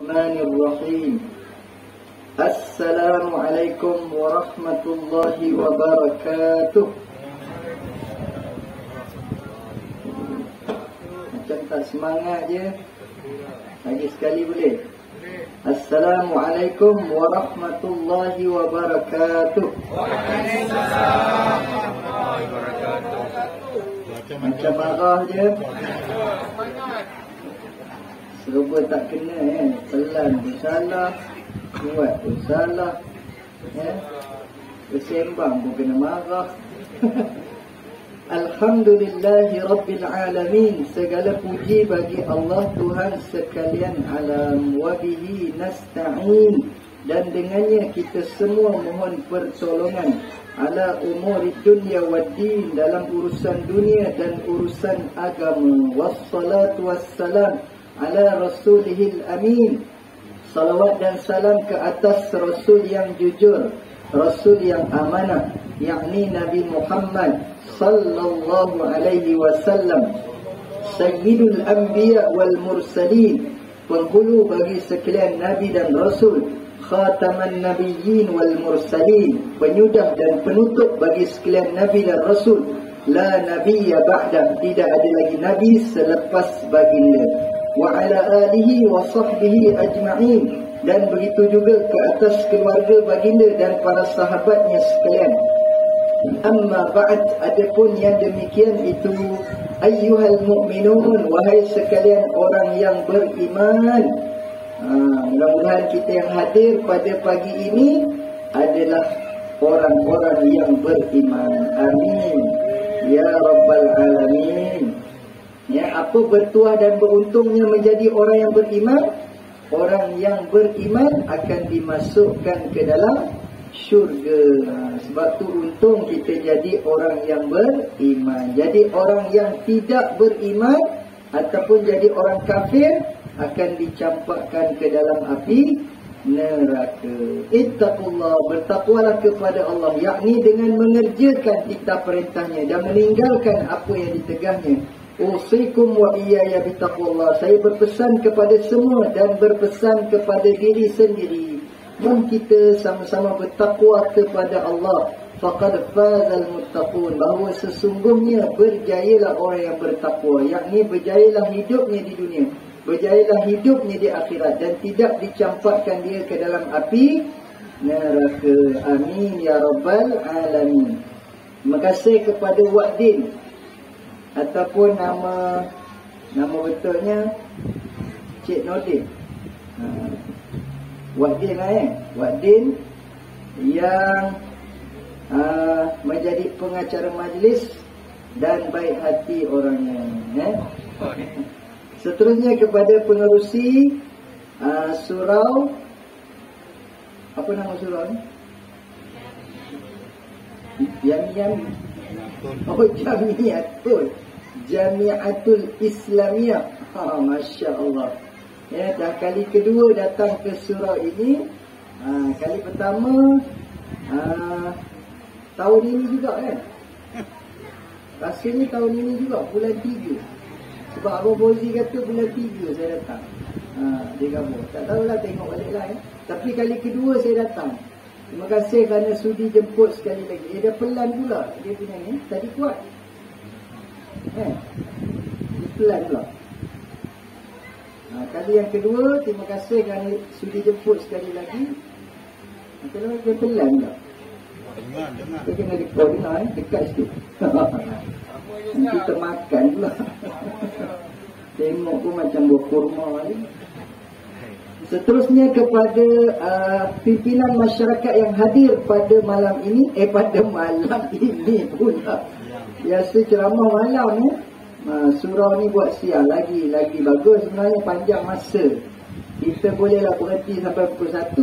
Bismillahirrahmanirrahim. Assalamualaikum warahmatullahi wabarakatuh. Macam tak semangat je. Lagi sekali boleh? Assalamualaikum warahmatullahi wabarakatuh. Waalaikumsalam warahmatullahi wabarakatuh. Macam marah je. Serba tak kena pelan pun salah, kuat pun salah, bersembang pun kena marah. Alhamdulillahi Rabbil Alamin. Segala puji bagi Allah Tuhan sekalian alam. Wabihi nasta'in. Dan dengannya kita semua mohon pertolongan ala umuri dunya wad din, dalam urusan dunia dan urusan agama. Wassalatu wassalam ala rasulihil amin. Salawat dan salam ke atas Rasul yang jujur, Rasul yang amanah, yakni Nabi Muhammad sallallahu alaihi wasallam, Sayyidul Anbiya wal Mursalin, penghulu bagi sekalian Nabi dan Rasul, Khataman Nabiyyin wal Mursalin, penyudah dan penutup bagi sekalian Nabi dan Rasul. La nabiyya ba'dah, tidak ada lagi Nabi selepas baginda. Wa ala alihi wa sahbihi ajma'in, dan begitu juga ke atas keluarga baginda dan para sahabatnya sekalian. Amma ba'd, adapun yang demikian itu, ayyuhal mu'minun, wahai sekalian orang yang beriman. Mudah-mudahan kita yang hadir pada pagi ini adalah orang-orang yang beriman. Amin ya rabbal alamin. Ya, apa bertuah dan beruntungnya menjadi orang yang beriman? Orang yang beriman akan dimasukkan ke dalam syurga. Sebab tu untung kita jadi orang yang beriman. Jadi orang yang tidak beriman ataupun jadi orang kafir akan dicampakkan ke dalam api neraka. Ittaqullah, bertakwalah kepada Allah, yakni dengan mengerjakan titah perintahnya dan meninggalkan apa yang ditegahnya. Usikum wa iyaya bitaqwallah. Saya berpesan kepada semua dan berpesan kepada diri sendiri. Mohon kita sama-sama bertakwa kepada Allah. Faqad fazal muttaqun, bahawa sesungguhnya berjayalah orang yang bertakwa, yakni berjayalah hidupnya di dunia, berjayalah hidupnya di akhirat, dan tidak dicampakkan dia ke dalam api neraka. Amin ya rabbal alamin. Terima kasih kepada Wadin, ataupun nama betulnya Cik Nordin. Wadin lah Wadin yang menjadi pengacara majlis dan baik hati orangnya. Seterusnya kepada pengerusi surau, apa nama surau ni? Yami. Oh, Jamiatul Islamiyah. Masya Allah. Ya, dah kali kedua datang ke surau ini. Kali pertama tahun ini juga kan. Rasanya tahun ini juga, bulan 3. Sebab Abang Fauzi kata bulan 3 saya datang. Dia gabung. Tak tahulah, tengok balik lah. Tapi kali kedua saya datang. Terima kasih kerana sudi jemput sekali lagi. Dia dah pelan pula dia punya ni. Tadi kuat. Dia pelan pula. Kali yang kedua, terima kasih kerana sudi jemput sekali lagi. Kalau dia pelan pula. Dia kena rekod dekat sikit. Nanti termakan pula. Tengok pun macam buah kurma ni. Seterusnya kepada pimpinan masyarakat yang hadir pada malam ini, pada malam ini pula. Biasa ceramah malam ni. Surau ni buat siang lagi bagus sebenarnya, panjang masa. Kita bolehlah berhenti sampai pukul 1.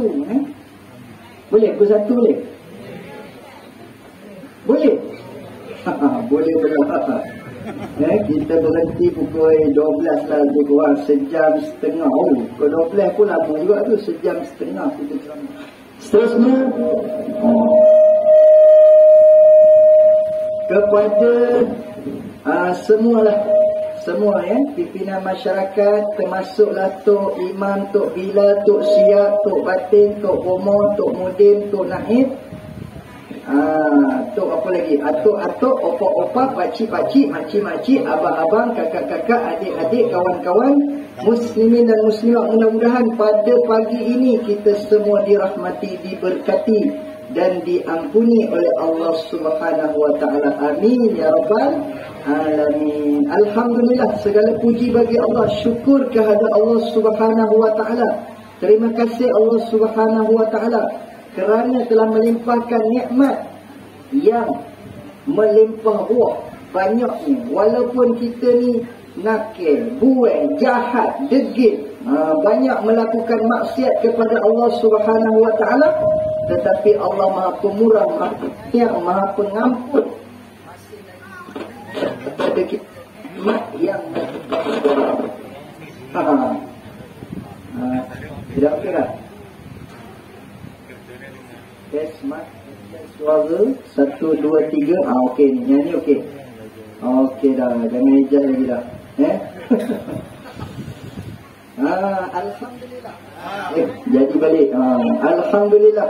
Boleh pukul 1 boleh? Boleh? Boleh berapa? Kita berhenti pukul 12 lah, lebih kurang sejam setengah. Pukul 12 pun lama juga tu, sejam setengah kita ceramah. Seterusnya kepada semualah semua ya, pimpinan masyarakat, termasuklah Tok Imam, Tok Bila, Tok Siap, Tok Batin, Tok Bomo, Tok Mudin, Tok Naib, Tok apa lagi, atuk-atuk, opak-opak, pakcik-pakcik, makcik-makcik, abang-abang, kakak-kakak, adik-adik, kawan-kawan, muslimin dan muslimat, mudah-mudahan pada pagi ini kita semua dirahmati, diberkati dan diampuni oleh Allah Subhanahu wa taala. Amin ya rabbal alamin. Alhamdulillah, segala puji bagi Allah, syukur kehadrat Allah Subhanahu wa taala. Terima kasih Allah Subhanahu wa taala kerana telah melimpahkan nikmat yang melimpah ruah banyaknya. Walaupun kita ni nakil, buai, jahat, degil, banyak melakukan maksiat kepada Allah Subhanahu wa taala, tetapi Allah Maha Pemurah, Maha Penyayang, Maha Pengampun. Ada nikmat yang tidak okey tak? Tes mat, suara 1, 2, 3. Okey ni, yang ni okey. Okey dah, jangan ejah lagi dah. Alhamdulillah. Jadi balik. Alhamdulillah.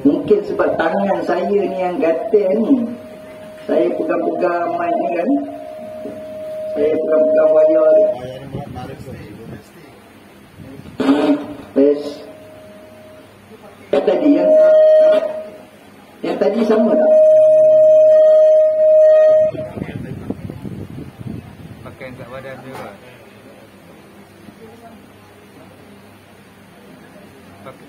Mungkin sebab tangan saya ni yang gatal ni, saya pegang-pegang mic ni kan, saya pegang-pegang wayar ni. Tes. Yang tadi sama tak? Pakai kat badan juga. Pakai.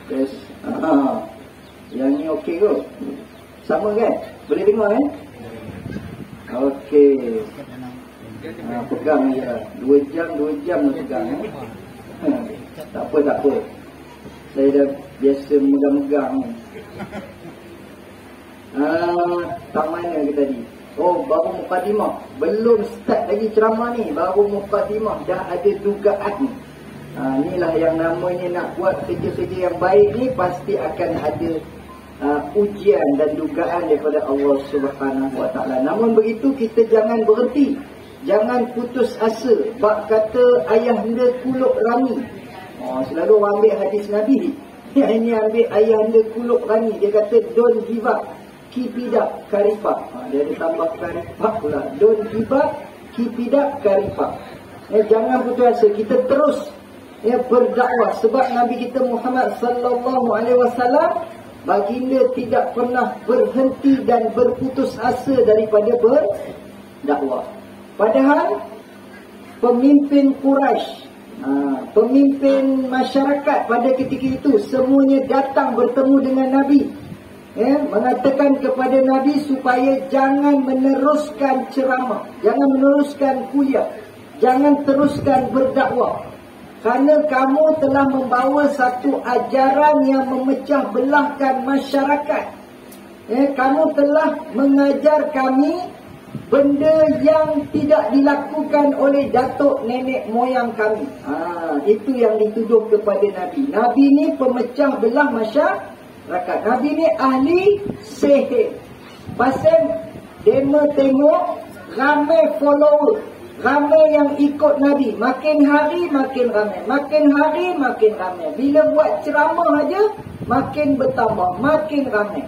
Tes. Yang ni okey kot. Sama kan? Boleh dengar kan? Okey. Pegang je lah. 2 jam nak pegang. Tak apa. Saya dah biasa megang-megang ni. Tak mana ke tadi? Oh, baru mukadimah. Belum start lagi ceramah ni. Baru mukadimah. Dah ada dugaan. Inilah yang namanya nak buat kerja-kerja yang baik ni, pasti akan ada ujian dan dugaan daripada Allah Subhanahu wa taala. Namun begitu, kita jangan berhenti, jangan putus asa. Bab kata ayahanda kuluk rani. Selalu orang ambil hadis Nabi. Yang ini ambil ayahanda kuluk rani. Dia kata don't give up, keep it up, karifah. Dia ada tambah karifah pula. Don't give up, keep it up, karifah. Jangan putus asa, kita terus berdakwah. Sebab Nabi kita Muhammad sallallahu alaihi wasallam, baginda tidak pernah berhenti dan berputus asa daripada berdakwah. Padahal pemimpin Quraisy, pemimpin masyarakat pada ketika itu, semuanya datang bertemu dengan Nabi, mengatakan kepada Nabi supaya jangan meneruskan ceramah, jangan meneruskan kuliah, jangan teruskan berdakwah, kerana kamu telah membawa satu ajaran yang memecah belahkan masyarakat. Kamu telah mengajar kami benda yang tidak dilakukan oleh datuk nenek moyang kami. Itu yang dituduh kepada Nabi. Nabi ni pemecah belah masyarakat. Nabi ni ahli sihir. Pasal demo tengok ramai follower, ramai yang ikut Nabi. Makin hari makin ramai, makin hari makin ramai. Bila buat ceramah aja makin bertambah, makin ramai.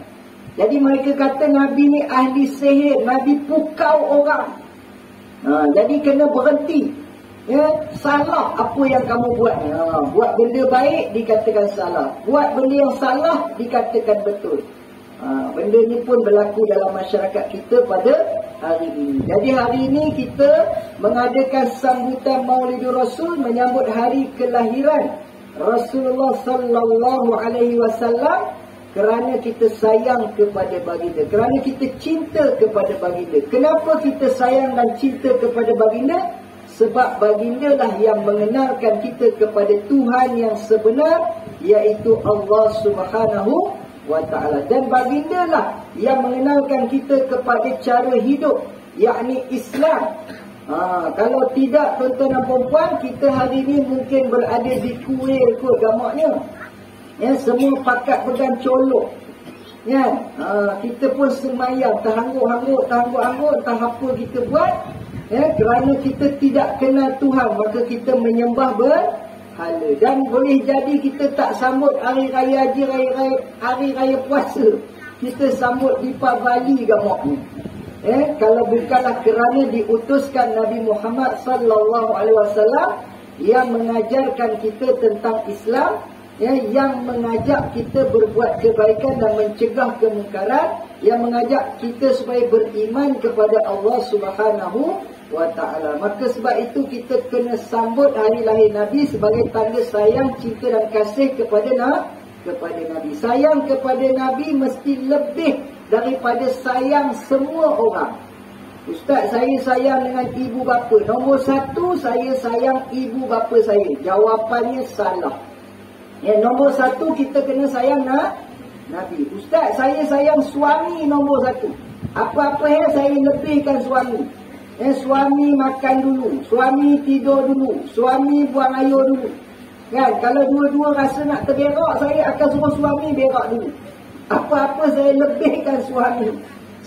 Jadi mereka kata Nabi ni ahli sihir, Nabi pukau orang. Jadi kena berhenti. Salah apa yang kamu buat. Buat benda baik dikatakan salah, buat benda yang salah dikatakan betul. Benda ni pun berlaku dalam masyarakat kita pada hari ini. Jadi hari ini kita mengadakan sambutan Maulidur Rasul, menyambut hari kelahiran Rasulullah sallallahu alaihi wasallam Kerana kita sayang kepada baginda, kerana kita cinta kepada baginda. Kenapa kita sayang dan cinta kepada baginda? Sebab baginda lah yang mengenalkan kita kepada Tuhan yang sebenar, iaitu Allah Subhanahu wa ta'ala. Dan baginda lah yang mengenalkan kita kepada cara hidup, yakni Islam. Kalau tidak, tuan-tuan dan puan-puan, kita hari ini mungkin berada di kuil kot gamaknya. Ya, semua pakat pegang colok. Ya, kita pun semayang terhanggut-hanggut, entah apa kita buat. Ya, kerana kita tidak kenal Tuhan, maka kita menyembah berhala. Dan boleh jadi kita tak sambut hari raya haji, hari raya puasa. Kita sambut Deepavali gamaknya. Kalau bukanlah kerana diutuskan Nabi Muhammad sallallahu alaihi wasallam yang mengajarkan kita tentang Islam, yang mengajak kita berbuat kebaikan dan mencegah kemungkaran, yang mengajak kita supaya beriman kepada Allah Subhanahu wa ta'ala. Maka sebab itu kita kena sambut hari lahir Nabi sebagai tanda sayang, cinta dan kasih kepada Nabi. Sayang kepada Nabi mesti lebih daripada sayang semua orang. Ustaz, saya sayang dengan ibu bapa. Nombor satu, saya sayang ibu bapa saya. Jawapannya salah. Nombor satu, kita kena sayang Nabi. Ustaz, saya sayang suami nombor satu. Apa-apa saya lebihkan suami. Suami makan dulu, suami tidur dulu, suami buang air dulu. Kan, kalau dua-dua rasa nak terberak, saya akan suruh suami berak dulu. Apa-apa saya lebihkan suami.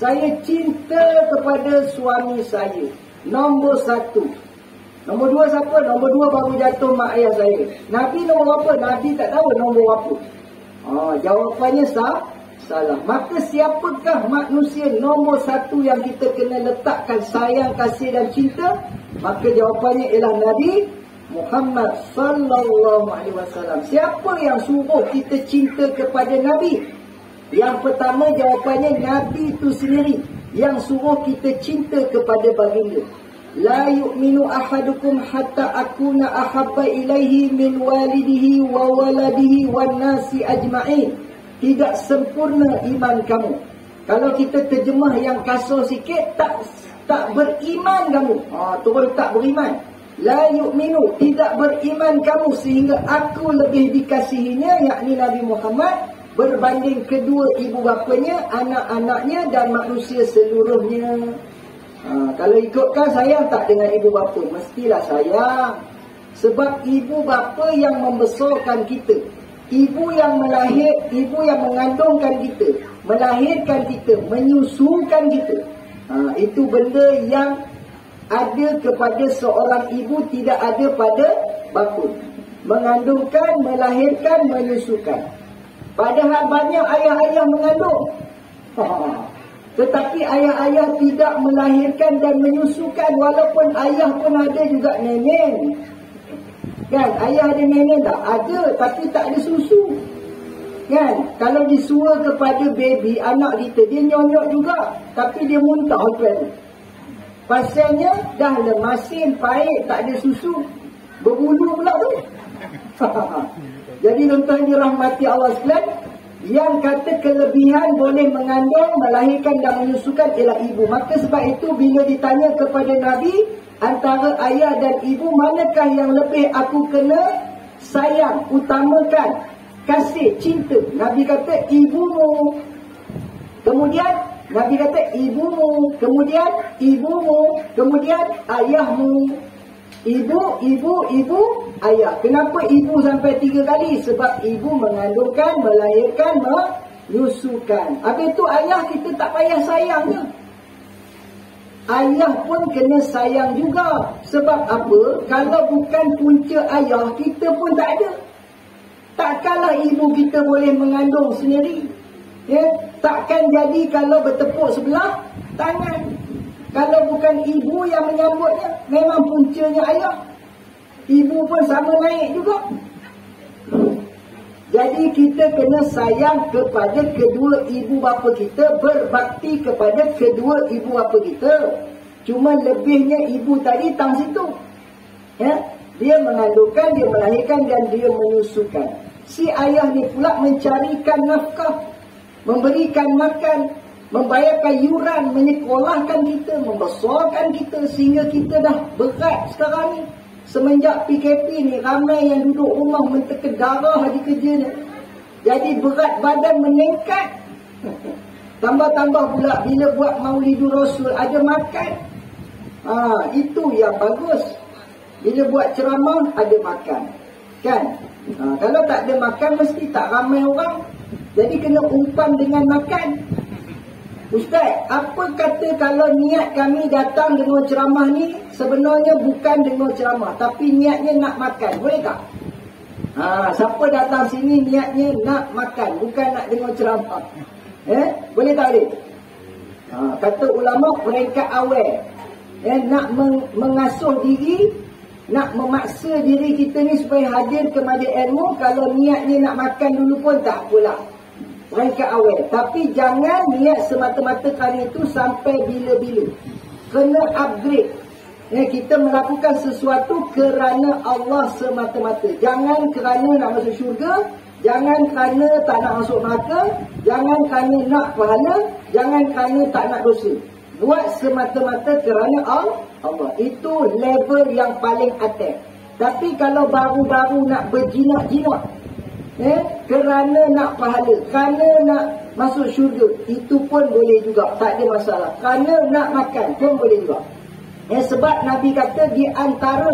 Saya cinta kepada suami saya. Nombor satu. Nombor dua siapa? Nombor dua baru jatuh mak ayah saya. Nabi nombor berapa? Nabi tak tahu nombor berapa. Jawapannya salah. Maka siapakah manusia nombor satu yang kita kena letakkan sayang, kasih dan cinta? Maka jawapannya ialah Nabi Muhammad sallallahu alaihi wasallam. Siapa yang suruh kita cinta kepada Nabi? Yang pertama jawapannya Nabi itu sendiri yang suruh kita cinta kepada baginda. La yu'minu ahadukum hatta akuna ahabba ilaihi min walidihi wa waladihi wan nasi ajma'in. Tidak sempurna iman kamu. Kalau kita terjemah yang kasar sikit, tak beriman kamu. Turun tak beriman. La yu'minu, tidak beriman kamu sehingga aku lebih dikasihinya, yakni Nabi Muhammad, berbanding kedua ibu bapanya, anak-anaknya dan manusia seluruhnya. Kalau ikutkan sayang tak dengan ibu bapa? Mestilah sayang. Sebab ibu bapa yang membesarkan kita, ibu yang mengandungkan kita, melahirkan kita, menyusukan kita. Itu benda yang ada kepada seorang ibu, tidak ada pada bapa. Mengandungkan, melahirkan, menyusukan. Padahal banyak ayah-ayah mengandung. Tetapi ayah-ayah tidak melahirkan dan menyusukan. Walaupun ayah pun ada juga nenek. Kan? Ayah ada nenek tak? Ada, tapi tak ada susu. Kan? Kalau disua kepada baby, anak kita, dia nyonyok juga. Tapi dia muntah lepas tu. Pasalnya dah lemasin, pahit, tak ada susu. Berbulu pula tu. Jadi tuan-tuan dirahmati Allah sekalian, yang kata kelebihan boleh mengandung, melahirkan dan menyusukan ialah ibu. Maka sebab itu bila ditanya kepada Nabi, antara ayah dan ibu, manakah yang lebih aku kena sayang, utamakan, kasih, cinta? Nabi kata ibumu. Kemudian Nabi kata ibumu. Kemudian ibumu. Kemudian ayahmu. Ibu, ayah. Kenapa ibu sampai 3 kali? Sebab ibu mengandungkan, melahirkan, menyusukan. Habis itu ayah kita tak payah sayangnya. Ayah pun kena sayang juga. Sebab apa? Kalau bukan punca ayah, kita pun tak ada. Takkanlah ibu kita boleh mengandung sendiri. Takkan jadi kalau bertepuk sebelah tangan. Kalau bukan ibu yang menyambutnya, memang puncanya ayah. Ibu pun sama naik juga. Jadi kita kena sayang kepada kedua ibu bapa kita, berbakti kepada kedua ibu bapa kita. Cuma lebihnya ibu tadi tang situ. Dia mengandungkan, dia melahirkan dan dia menyusukan. Si ayah ni pula mencarikan nafkah. memberikan makan, membayarkan yuran, menyekolahkan kita, membesarkan kita sehingga kita dah berat sekarang ni. Semenjak PKP ni ramai yang duduk rumah mentekuk darah di kerja ni. Jadi berat badan meningkat. Tambah-tambah pula bila buat Maulidur Rasul ada makan. Itu yang bagus. Bila buat ceramah ada makan. Kan? Kalau tak ada makan mesti tak ramai orang. Jadi kena umpan dengan makan. Ustaz, apa kata kalau niat kami datang dengar ceramah ni sebenarnya bukan dengar ceramah tapi niatnya nak makan, boleh tak? Siapa datang sini niatnya nak makan, bukan nak dengar ceramah. Boleh tak boleh? Kata ulama peringkat awal, nak mengasuh diri, nak memaksa diri kita ni supaya hadir ke majlis ilmu. Kalau niatnya nak makan dulu pun tak pula, peringkat awal. Tapi jangan niat semata-mata kerana itu sampai bila-bila. Kena upgrade. Kita melakukan sesuatu kerana Allah semata-mata. Jangan kerana nak masuk syurga, jangan kerana tak nak masuk neraka, jangan kerana nak pahala, jangan kerana tak nak dosa. Buat semata-mata kerana Allah. Itu level yang paling atas. Tapi kalau baru-baru nak berjinak-jinak, kerana nak pahala, kerana nak masuk syurga, itu pun boleh juga, tak ada masalah. Kerana nak makan pun boleh juga. Sebab Nabi kata di antara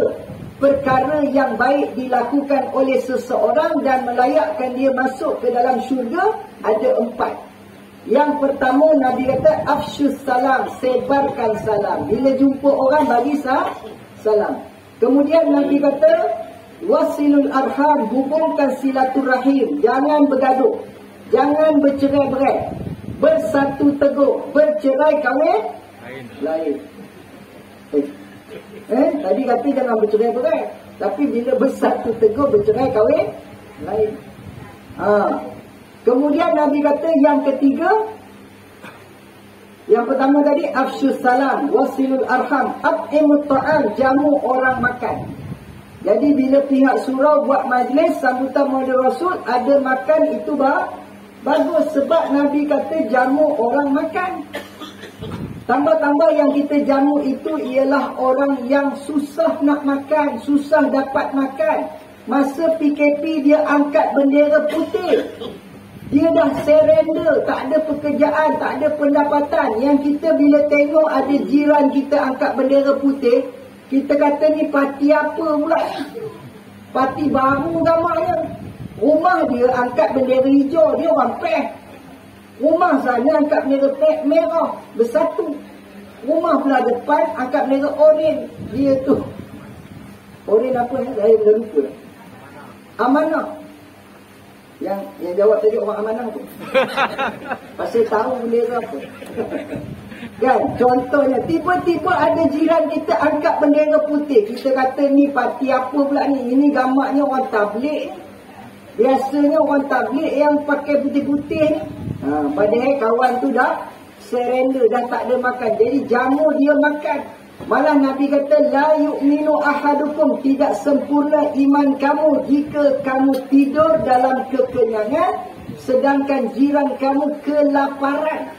perkara yang baik dilakukan oleh seseorang dan melayakkan dia masuk ke dalam syurga ada 4. Yang pertama Nabi kata afsyus salam, sebarkan salam. Bila jumpa orang bagi salam. Kemudian Nabi kata wasilul arham, hubungkan silaturahim. Jangan bergaduh, jangan bercerai-berai, bersatu teguh. Bercerai kahwin lain. Tadi kata jangan bercerai-berai, tapi bila bersatu teguh bercerai kahwin lain. Kemudian Nabi kata yang ketiga, yang pertama tadi afsyus salam, wasilul arham, at'imut ta'am, jamu orang makan. Jadi bila pihak surau buat majlis sambutan Maulid Rasul ada makan, itu bagus. Sebab Nabi kata jamu orang makan. Tambah-tambah yang kita jamu itu ialah orang yang susah nak makan, susah dapat makan. Masa PKP dia angkat bendera putih. Dia dah surrender, tak ada pekerjaan, tak ada pendapatan. Yang kita bila tengok ada jiran kita angkat bendera putih, kita kata ni parti apa pula? Parti baru gamanya. Rumah dia angkat bendera hijau, dia orang PEH. Rumah sana angkat bendera merah, bersatu. Rumah pula depan angkat bendera oren. Dia tu oren apa ni? Saya dah lupa. Amanah. Yang jawab tadi orang amanah tu. Pasal tahu bendera apa. Kan? Contohnya tiba-tiba ada jiran kita angkat bendera putih. Kita kata ni parti apa pula ni? Ini gambarnya orang tabligh. Biasanya orang tabligh yang pakai putih-putih ni. Padahal kawan tu dah surrender, dah tak ada makan. Jadi jamu dia makan. Malah Nabi kata la yu'minu ahadukum, tidak sempurna iman kamu jika kamu tidur dalam kekenyangan sedangkan jiran kamu kelaparan.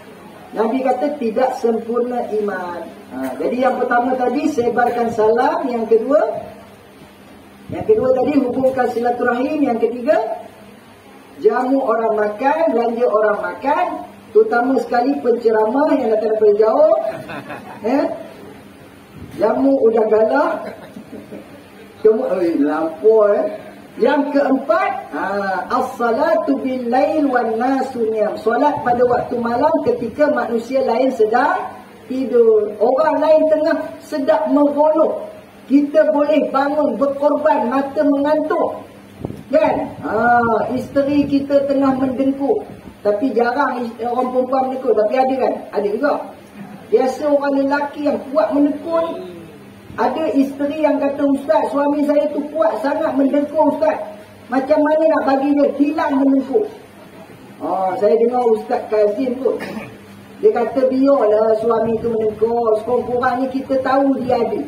Nabi kata tidak sempurna iman. Jadi yang pertama tadi sebarkan salam, yang kedua tadi hubungkan silaturahim, yang ketiga jamu orang makan, belanja orang makan, terutama sekali penceramah yang datang daripada jauh. Jamu udah galak. Lampau. Yang keempat, as-salatu bil-lail wan nasu niyam. Solat pada waktu malam ketika manusia lain sedang tidur. Orang lain tengah sedap merolok. Kita boleh bangun berkorban, mata mengantuk. Kan? Isteri kita tengah mendengkur. Tapi jarang orang perempuan mendengkur. Tapi ada kan? Ada juga. Biasa orang lelaki yang kuat mendengkur ni. Ada isteri yang kata, Ustaz, suami saya tu kuat sangat mendengkur, Ustaz. Macam mana nak bagi dia hilang mendengkur? Saya dengar Ustaz Kazim tu. Dia kata, biarlah suami tu mendengkur. Sekurang-kurang ni kita tahu dia ada.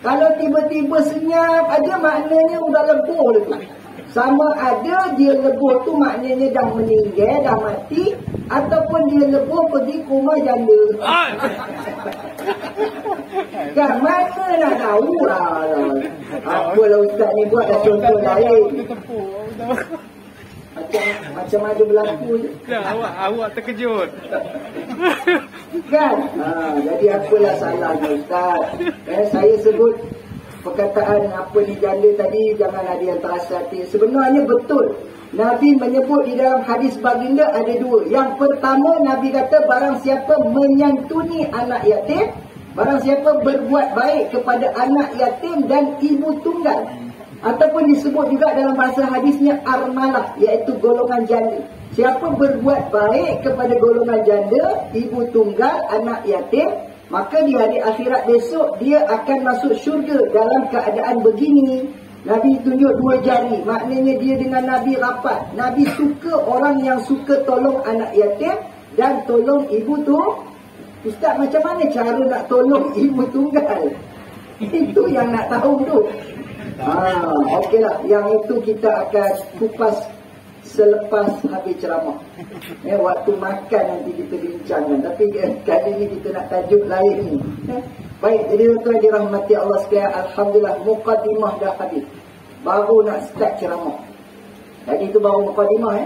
Kalau tiba-tiba senyap aja, maknanya udah lebur tu. Sama ada dia lebuh tu maknanya dah meninggal, dah mati, ataupun dia lebuh pergi ke rumah janda. Kan mana nak tahu lah. Apalah ustaz ni buat dah contoh lain. Macam ada berlaku je. Dah, awak terkejut. Kan? Jadi apalah salahnya ustaz. Saya sebut perkataan apa ni janda tadi, jangan ada yang terasa hati. Sebenarnya betul. Nabi menyebut di dalam hadis baginda ada dua. Yang pertama, Nabi kata barang siapa menyantuni anak yatim, barang siapa berbuat baik kepada anak yatim dan ibu tunggal, ataupun disebut juga dalam bahasa hadisnya armalah, iaitu golongan janda. Siapa berbuat baik kepada golongan janda, ibu tunggal, anak yatim, maka di hari akhirat besok dia akan masuk syurga dalam keadaan begini. Nabi tunjuk dua jari, maknanya dia dengan Nabi rapat. Nabi suka orang yang suka tolong anak yatim dan tolong ibu tu. Ustaz, macam mana cara nak tolong ibu tunggal? Itu yang nak tahu tu. Okeylah, yang itu kita akan kupas selepas habis ceramah. Waktu makan nanti kita bincangkan. Tapi kali ini kita nak tajuk lain ni. Baik, jadi tuan-tuan dirahmati Allah sekalian, alhamdulillah muqaddimah dah habis. Baru nak start ceramah. Jadi itu baru muqaddimah